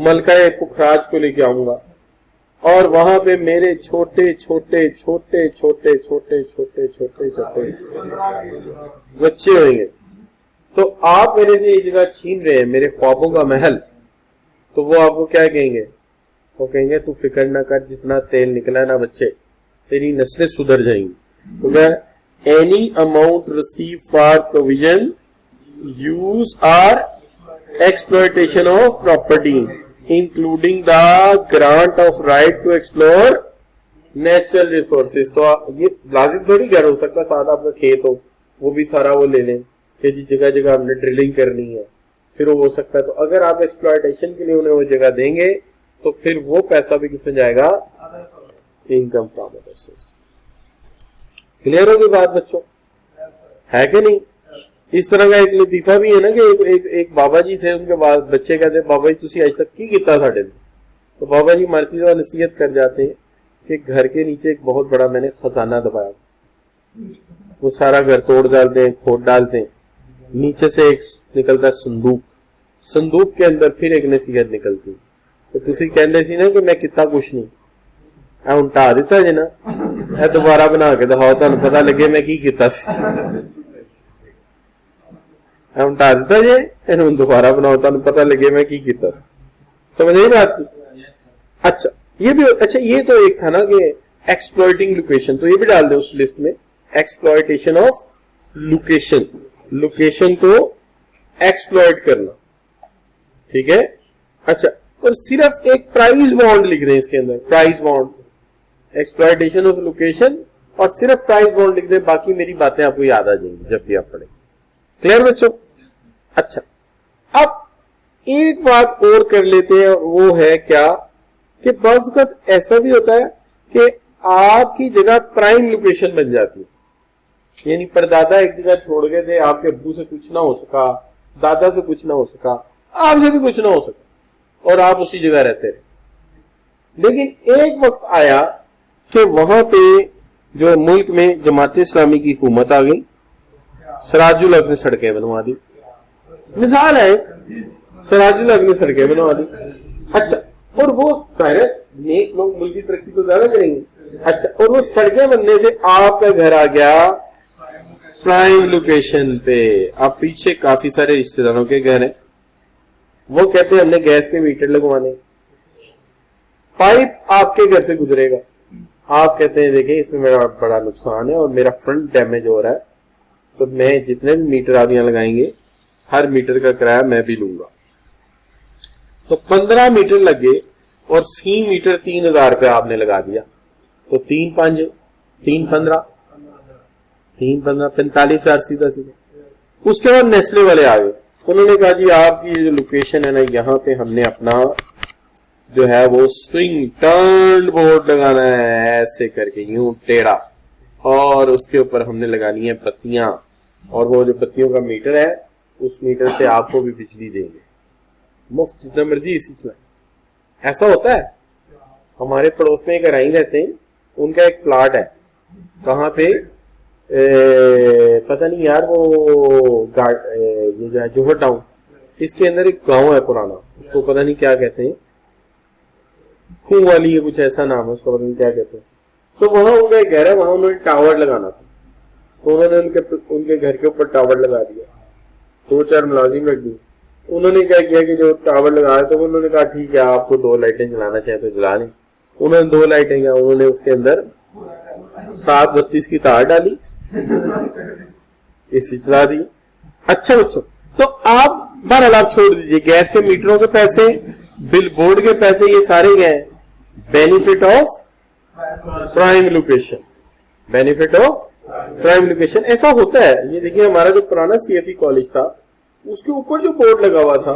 मलकाए पुखराज को लेके आऊंगा, और वहां पे मेरे छोटे छोटे छोटे छोटे छोटे छोटे छोटे छोटे बच्चे होंगे। तो आप मेरे से ये जगह छीन रहे हैं, मेरे ख्वाबों का महल, तो वो आपको क्या कहेंगे? वो कहेंगे तू फिक्र ना कर, जितना तेल निकला ना बच्चे, तेरी नस्लें सुधर जाएंगी। तो क्या? Any amount receive for provision use or exploitation of property including the grant of right to explore natural resources. तो ये लाजिम थोड़ी घर हो सकता साथ आपका खेत हो, वो भी सारा वो ले लें कि जी जगह जगह हमने ड्रिलिंग करनी है, फिर वो हो सकता है। तो अगर आप एक्सप्लॉयटेशन के लिए उन्हें वो जगह देंगे तो फिर वो पैसा भी किसमें जाएगा? Income from other source. Clear होगी बात बच्चों? है कि नहीं? इस तरह का एक लतीफा भी है ना कि एक बाबा जी थे, उनके बाद बच्चे कहते बाबा जी तुसी आज तक की किया साढ़े, तो बाबा जी मारती हुआ नसीहत कर जाते हैं कि घर के नीचे एक बहुत बड़ा मैंने खजाना दबाया, वो सारा घर तोड़ डालते हैं, खोद डालते हैं, नीचे से एक निकलता संदूक, संदूक के अंदर फिर एक नसीहत निकलती। तो तुसी कहते सी ना कि मैं कितना कुछ नहीं, ਹੁਣ ਢਾ ਦਿੱਤਾ ਜੇ ना, ਇਹ दोबारा बना के दिखाओ, ਤੁਹਾਨੂੰ पता लगे मैं की कीता सी। ਹੁਣ ਢਾ ਦਿੱਤਾ ਜੇ, ਇਹਨੂੰ दोबारा बनाओ, ਤੁਹਾਨੂੰ पता लगे मैं की कीता सी। समझ आई बात की? अच्छा ये भी, अच्छा ये तो एक था ना कि एक्सप्लॉइटिंग लोकेशन, तो ये भी डाल दे उस लिस्ट में, एक्सप्लॉइटेशन ऑफ लोकेशन, लोकेशन को एक्सप्लॉइट करना, ठीक है। अच्छा, और सिर्फ एक प्राइस बॉन्ड लिख दें इसके अंदर, price bond, exploitation of location, और सिर्फ प्राइस बॉन्ड लिख दें, बाकी मेरी बातें आपको याद आ जाएंगी जब भी आप पढ़ें। क्लियर बच्चों? अच्छा, अब एक बात और कर लेते हैं, और वो है क्या कि बस वक्त ऐसा भी होता है कि आपकी जगह प्राइम लोकेशन बन जाती है, यानी परदादा एक जगह छोड़ गए थे, आपके अब्बू से कुछ ना हो सका, दादा से कुछ ना हो सका, आपसे भी कुछ ना हो सका, और आप उसी जगह रहते रहे। लेकिन एक वक्त आया कि वहां पे जो मुल्क में जमात इस्लामी की हुकूमत आ गई, सिराजुल हक ने सड़कें बनवा दी, मिसाल है, सिराजुल हक ने सड़कें बनवा दी। अच्छा, और वो नेक लोग मुल्क की तरक्की तो ज्यादा करेंगे। अच्छा, और वो सड़कें बनने से आपका घर आ गया प्राइम लोकेशन पे। अब पीछे काफी सारे रिश्तेदारों के घर हैं, वो कहते हैं हमने गैस के मीटर लगवाने, पाइप आपके घर से गुजरेगा, आप कहते हैं देखें इसमें मेरा बड़ा नुकसान है और मेरा फ्रंट डैमेज हो रहा है, तो मैं जितने भी मीटर आप यहां लगाएंगे हर मीटर का किराया मैं भी लूंगा। तो 15 मीटर लगे और फी मीटर 3000 रुपया आपने लगा दिया, तो 3 5 3 15 3 15 45,000 सीधा सीधा। उसके बाद नेस्ले वाले आ गए, उन्होंने कहा जी आपकी जो लोकेशन है ना, यहाँ पे हमने अपना जो है वो स्विंग टर्न बोर्ड लगाना है, ऐसे करके यूं टेढ़ा, और उसके ऊपर हमने लगानी है बत्तियां, और वो जो बत्तियों का मीटर है उस मीटर से आपको भी बिजली देंगे मुफ्त, जितना मर्जी इसी चलाएं। ऐसा होता है। हमारे पड़ोस में एक राई रहते हैं, उनका एक प्लाट है, कहाँ पे पता नहीं यार, वो ये जो है जोहर टाउन, इसके अंदर एक गांव है पुराना, उसको पता नहीं क्या कहते हैं, खूह वाली है कुछ ऐसा नाम है उसका, पता नहीं क्या कहते हैं। तो वहां उनका एक घर है, वहां उन्होंने टावर लगाना था, तो उन्होंने उनके घर के ऊपर टावर लगा दिया, 2-4 मुलाजिम रख दिए। उन्होंने क्या किया कि जो टावर लगाया तो उन्होंने कहा ठीक है आपको 2 लाइटें जलाना चाहे तो जला लें। उन्होंने 2 लाइटें क्या, उन्होंने उसके अंदर 732 की तार डाली, एसी चला दी। अच्छा बच्चों, तो आप बहरहाल आप छोड़ दीजिए, गैस के मीटरों के पैसे, बिल बोर्ड के पैसे, ये सारे गए benefit of prime location, benefit of prime location. ऐसा होता है। ये देखिए हमारा जो पुराना CFE कॉलेज था उसके ऊपर जो बोर्ड लगा हुआ था,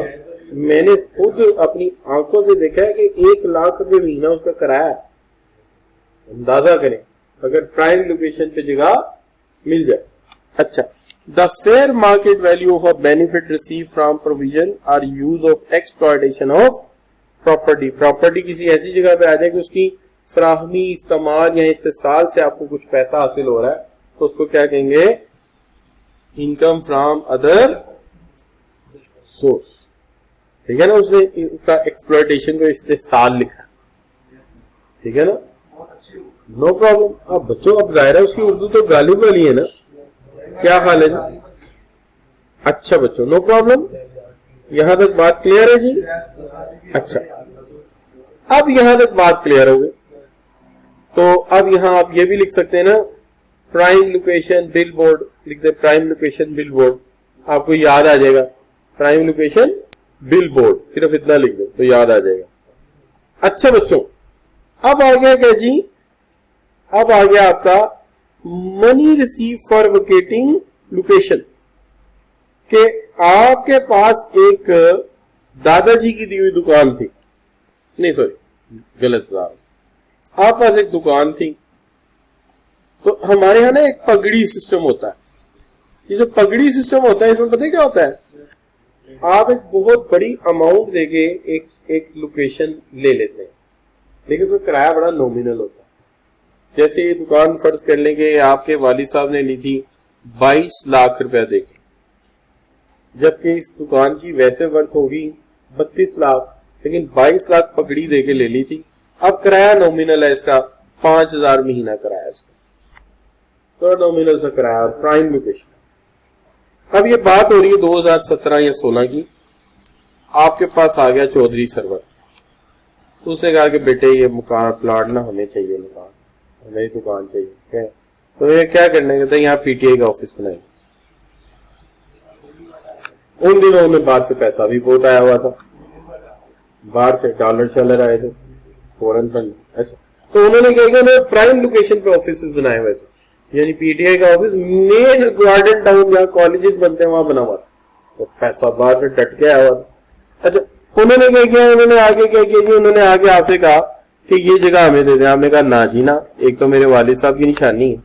मैंने खुद अपनी आंखों से देखा है कि 1 लाख रुपए महीना उसका किराया। अंदाजा करें अगर प्राइम लोकेशन पे जगह मिल जाए। अच्छा, the fair market value of a benefit receive from provision or use of exploitation of property. Property किसी ऐसी जगह पे आ जाए कि उसकी फराहमी, इस्तेमाल या इत्तेसाल से आपको कुछ पैसा हासिल हो रहा है, तो उसको क्या कहेंगे, इनकम फ्रॉम अदर सोर्स। ठीक है ना, उसने उसका एक्सप्लॉयटेशन को इस्तेसाल लिखा, ठीक है ना, नो प्रॉब्लम। अब बच्चों अब जाहिर है उसकी उर्दू तो गालिब वाली है ना, क्या हाल है जी? अच्छा बच्चों, नो प्रॉब्लम, यहां तक बात क्लियर है जी? अच्छा, अब यहां तक बात क्लियर हो गई, तो अब यहां आप ये भी लिख सकते हैं ना, प्राइम लोकेशन बिल बोर्ड लिख दे, प्राइम लोकेशन बिल बोर्ड, आपको याद आ जाएगा, प्राइम लोकेशन बिल बोर्ड, सिर्फ इतना लिख दो तो याद आ जाएगा। अच्छा बच्चों, अब आ गया क्या जी, अब आ गया आपका मनी रिसीव फॉर वेकेटिंग लोकेशन, के आपके पास एक दादाजी की दी हुई दुकान थी, नहीं सॉरी गलत था, आप पास एक दुकान थी, तो हमारे यहाँ ना एक पगड़ी सिस्टम होता है। ये जो पगड़ी सिस्टम होता है इसमें पता है क्या होता है, आप एक बहुत बड़ी अमाउंट देके एक लोकेशन ले लेते हैं, लेकिन उसका किराया बड़ा नॉमिनल होता है। जैसे ये दुकान फर्ज कर लेंगे आपके वालिद साहब ने ली थी 22 लाख रुपया देके, जबकि इस दुकान की वैसे वर्थ होगी 32 लाख, लेकिन 22 लाख पगड़ी देके ले ली थी। अब किराया नॉमिनल है इसका 5000 महीना किराया इसका, तो नॉमिनल सा किराया, प्राइम लोकेशन। अब ये बात हो रही है 2017 या 16 की, आपके पास आ गया चौधरी सरवर, तो उसने कहा कि बेटे ये मकान प्लाट ना हमें चाहिए, मकान हमें दुकान चाहिए, क्या तो ये क्या करने कहते हैं यहाँ PTI का ऑफिस बनाएंगे। उन दिनों में बाहर से पैसा भी बहुत आया हुआ था, बाहर से डॉलर शॉलर आए थे, फॉरेन फंड। अच्छा, तो उन्होंने क्या किया, उन्होंने प्राइम लोकेशन पे ऑफिस बनाए हुए थे, यानी PTI का ऑफिस मेन गार्डन टाउन जहाँ कॉलेजेस बनते हैं वहां बना हुआ था, तो पैसा बाहर से डट के आया हुआ था। अच्छा, उन्होंने क्या किया, उन्होंने आगे क्या किया जी, उन्होंने आगे आपसे कहा कि ये जगह हमें दे दें। आपने कहा ना जी ना, एक तो मेरे वालिद साहब की निशानी है,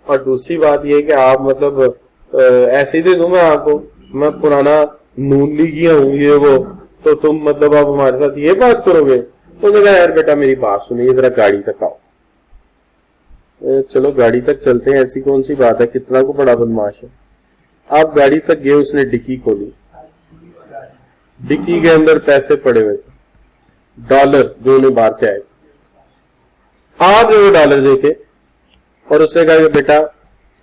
और दूसरी बात ये कि आप मतलब ऐसे ही दे दूं मैं आपको, मैं पुराना नून लीगिया हूँ ये वो, तो तुम मतलब आप हमारे साथ ये बात करोगे। उन्होंने कहा यार बेटा मेरी बात सुनिए, जरा गाड़ी तक आओ। चलो गाड़ी तक चलते हैं, ऐसी कौन सी बात है, कितना को बड़ा बदमाश है। आप गाड़ी तक गए, उसने डिक्की खोली, डिक्की के अंदर पैसे पड़े हुए थे, डॉलर जो उन्हें बाहर से आए थे। आपने वो डॉलर देखे और उसने कहा कि बेटा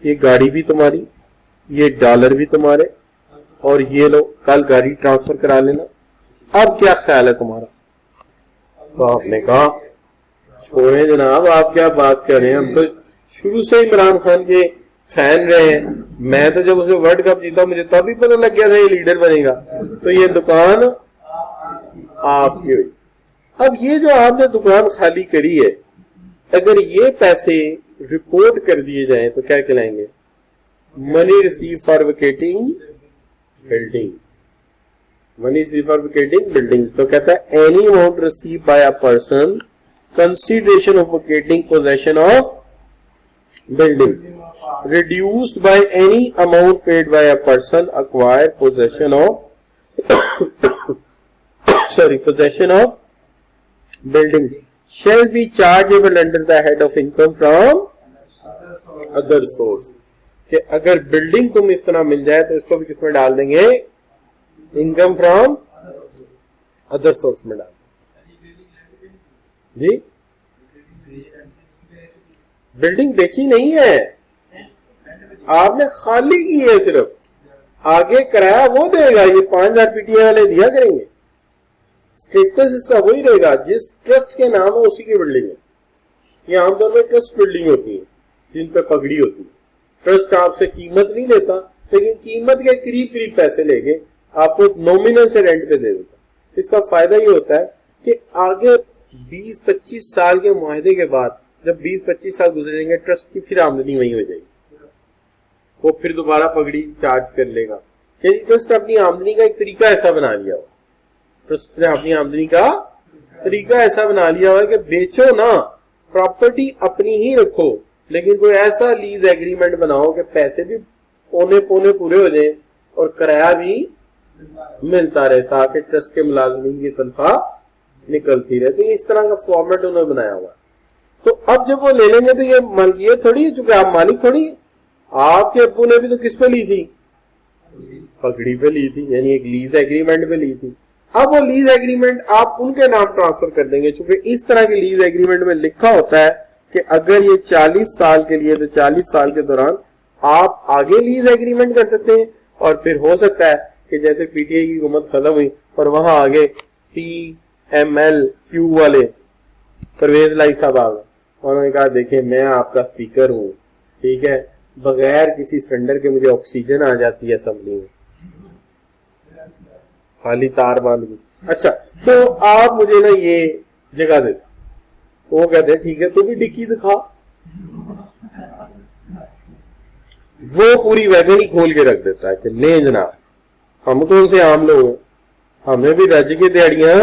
ये गाड़ी भी तुम्हारी, ये डॉलर भी तुम्हारे, और ये लो कल गाड़ी ट्रांसफर करा लेना, अब क्या ख्याल है तुम्हारा? तो आपने कहा छोड़े जनाब, आप क्या बात कर रहे हैं, हम तो शुरू से इमरान खान के फैन रहे हैं, मैं तो जब उसे वर्ल्ड कप जीता मुझे तभी पता लग गया था ये लीडर बनेगा, तो ये दुकान आपकी हुई। अब ये जो आपने दुकान खाली करी है, अगर ये पैसे रिपोर्ट कर दिए जाएं तो क्या कहलाएंगे, money receive for vacating building, money receive for vacating building. तो कहता है any amount receive by a person consideration of vacating possession of building reduced by any amount paid by a person acquired possession of possession of building shall be chargeable under the head of income from other source। कि अगर building तुम इस तरह मिल जाए तो इसको भी किसमें डाल देंगे, इनकम फ्रॉम अदर सोर्स में डाल जी। बिल्डिंग बेची नहीं है, आपने खाली की है, सिर्फ आगे किराया वो देगा, ये 5000 पीटीए वाले दिया करेंगे, स्टेटस इसका वही रहेगा, जिस ट्रस्ट के नाम है उसी की बिल्डिंग है। ये आमतौर पर ट्रस्ट बिल्डिंग होती है जिन पे पगड़ी होती है। ट्रस्ट आपसे कीमत नहीं लेता, लेकिन कीमत के करीब करीब पैसे लेके आपको नॉमिनल से रेंट पे दे देता। इसका फायदा ये होता है कि आगे 20-25 साल के मुआहदे के बाद जब 20-25 साल गुजर जाएंगे, ट्रस्ट की फिर आमदनी वही हो जाएगी, वो फिर दोबारा पगड़ी चार्ज कर लेगा। यानी ट्रस्ट अपनी आमदनी का एक तरीका ऐसा बना लिया हुआ, ट्रस्ट ने अपनी आमदनी का तरीका ऐसा बना लिया हुआ है कि बेचो ना, प्रॉपर्टी अपनी ही रखो, लेकिन कोई ऐसा लीज एग्रीमेंट बनाओ कि पैसे भी पौने पौने पूरे हो जाए और किराया भी मिलता रहे, ताकि ट्रस्ट के मुलाजमीन की तनख्वाह निकलती रहे। तो इस तरह का फॉर्मेट उन्होंने बनाया हुआ। तो अब जब वो ले लेंगे तो ये मलकियत थोड़ी है, चूंकि आप मालिक थोड़ी है। आपके अब्बू ने भी तो किस पे ली थी, पगड़ी पे ली थी, यानी एक लीज एग्रीमेंट पे ली थी। अब वो लीज एग्रीमेंट आप उनके नाम ट्रांसफर कर देंगे, चूंकि इस तरह की लीज एग्रीमेंट में लिखा होता है कि अगर ये 40 साल के लिए, तो 40 साल के दौरान आप आगे लीज एग्रीमेंट कर सकते हैं, और फिर हो सकता है कि जैसे पीटीआई की हुकूमत खत्म हुई और वहां आगे PMLQ वाले परवेज लाई साहब आ गए, उन्होंने कहा देखें मैं आपका स्पीकर हूँ, ठीक है, बगैर किसी सिलेंडर के मुझे ऑक्सीजन आ जाती है असेंबली में, खाली तार बांध दी। अच्छा, तो आप मुझे ना ये जगह देते, वो कहते हैं ठीक है, तू भी डिक्की दिखा, वो पूरी वैगन ही खोल के रख देता है कि ले जनाब, हम कौन से आम लोग हैं, हमें भी राज्य की दिहाड़ियां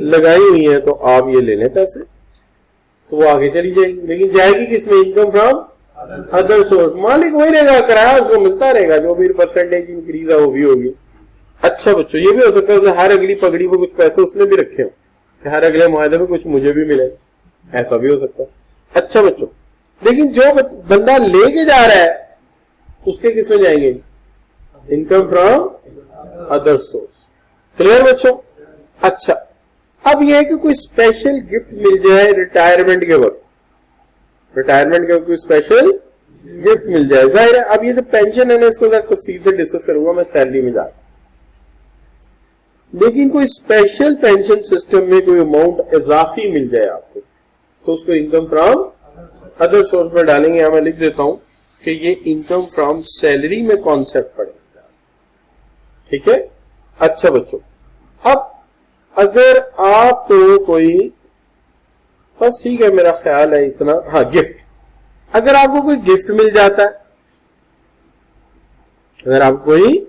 लगाई हुई हैं, तो आप ये ले लें पैसे। तो वो आगे चली जाएगी, लेकिन जाएगी किसमें, इनकम फ्रॉम अदर सोर्स। मालिक वही रहेगा, किराया उसको मिलता रहेगा, जो भी परसेंटेज इंक्रीज है वो भी होगी। अच्छा बच्चों, ये भी हो सकता है कि हर अगली पगड़ी पे कुछ पैसे उसने भी रखे हो, कि हर अगले मुआहदे में कुछ मुझे भी मिले, ऐसा भी हो सकता है। अच्छा बच्चों, लेकिन जो बंदा लेके जा रहा है उसके किसमें जाएंगे, income from other source. Clear बच्चों? अच्छा, अब यह है कि कोई स्पेशल गिफ्ट मिल जाए रिटायरमेंट के वक्त, रिटायरमेंट के वक्त कोई स्पेशल गिफ्ट मिल जाए, जाहिर है अब ये जो पेंशन है ना, इसको जरा तफसील से डिस्कस करूंगा मैं सैलरी में जाकर। लेकिन कोई स्पेशल पेंशन सिस्टम में कोई अमाउंट इजाफी मिल जाए आपको, तो उसको इनकम फ्रॉम अदर सोर्स में डालेंगे। यहां मैं लिख देता हूं कि ये इनकम फ्रॉम सैलरी में कॉन्सेप्ट पड़ेगा, ठीक है। अच्छा बच्चों, अब अगर आपको कोई, बस ठीक है मेरा ख्याल है इतना, हाँ गिफ्ट, अगर आपको कोई गिफ्ट मिल जाता है, अगर आपको कोई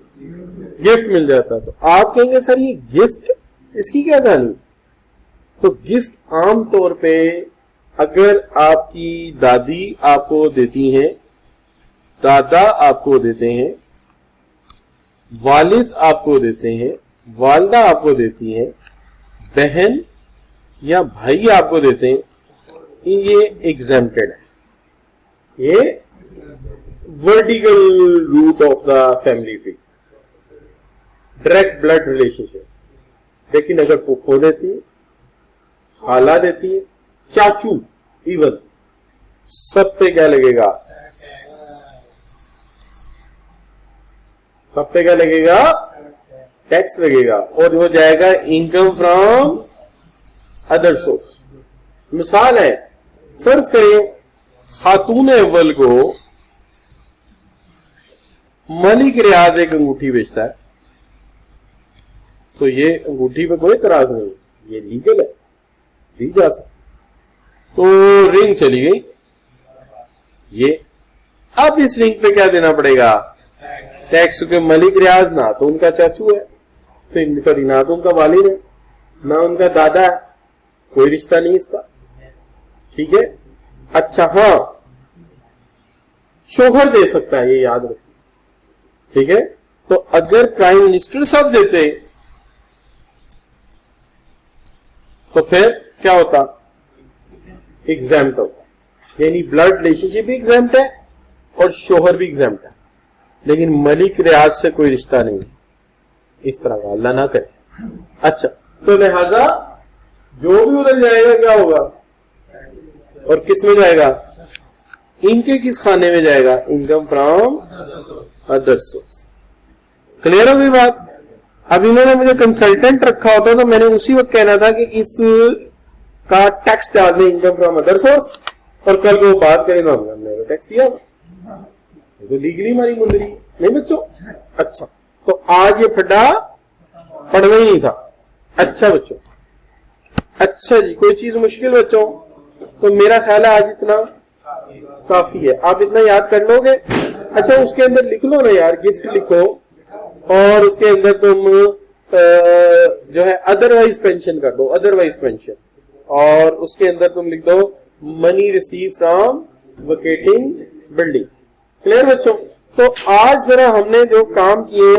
गिफ्ट मिल जाता है तो आप कहेंगे सर ये गिफ्ट, इसकी क्या कहानी। तो गिफ्ट आम तौर पे अगर आपकी दादी आपको देती हैं, दादा आपको देते हैं, वालिद आपको देते हैं, वालदा आपको देती हैं, बहन या भाई आपको देते हैं, ये एग्जेम्प्टेड है, ये vertical root of the family tree, direct blood relationship. लेकिन अगर फूफो देती है, खाला देती है, चाचू, इवन सब पे क्या लगेगा, सब पे क्या लगेगा, टैक्स लगेगा, और हो जाएगा इनकम फ्रॉम अदर सोर्स। मिसाल है, फर्ज करें खातून अव्वल को मलिक रियाज एक अंगूठी बेचता है, तो ये अंगूठी पे कोई इतराज नहीं, ये लीगल है, दी जा सकती। तो रिंग चली गई, ये अब इस रिंग पे क्या देना पड़ेगा, टैक्स, के मलिक रियाज ना तो उनका चाचू है, फिर सॉरी ना तो उनका वालिद है, ना उनका दादा है, कोई रिश्ता नहीं इसका, ठीक है। अच्छा हाँ, शोहर दे सकता है, ये याद रखिए, ठीक है। तो अगर प्राइम मिनिस्टर साहब देते तो फिर क्या होता, एग्जाम्प्ट होता, यानी ब्लड रिलेशनशिप भी एग्जाम्प्ट है और शोहर भी एग्जाम्प्ट है, लेकिन मलिक रियाज से कोई रिश्ता नहीं है, इस तरह का, अल्लाह ना करे। अच्छा, तो लिहाजा जो भी उधर जाएगा क्या होगा, और किस में जाएगा, इनके किस खाने में जाएगा, income from other source. Clear हो गई बात। अब इन्होंने मुझे कंसल्टेंट रखा होता तो मैंने उसी वक्त कहना था कि इस का टैक्स डाल दें इनकम फ्रॉम अदर सोर्स, और कल को बात करें तो हमने टैक्स दिया, तो लीगली हमारी मुंदरी नहीं बच्चों। अच्छा, तो आज ये फड्डा पढ़ना ही नहीं था। अच्छा बच्चों, अच्छा जी, कोई चीज मुश्किल बच्चों, तो मेरा ख्याल है आज इतना काफी है, आप इतना याद कर लोगे। अच्छा, उसके अंदर लिख लो ना यार, गिफ्ट लिखो, और उसके अंदर तुम जो है अदरवाइज पेंशन कर दो, अदरवाइज पेंशन, और उसके अंदर तुम लिख दो money receive from vacating building. Clear बच्चों। तो आज जरा हमने जो काम किए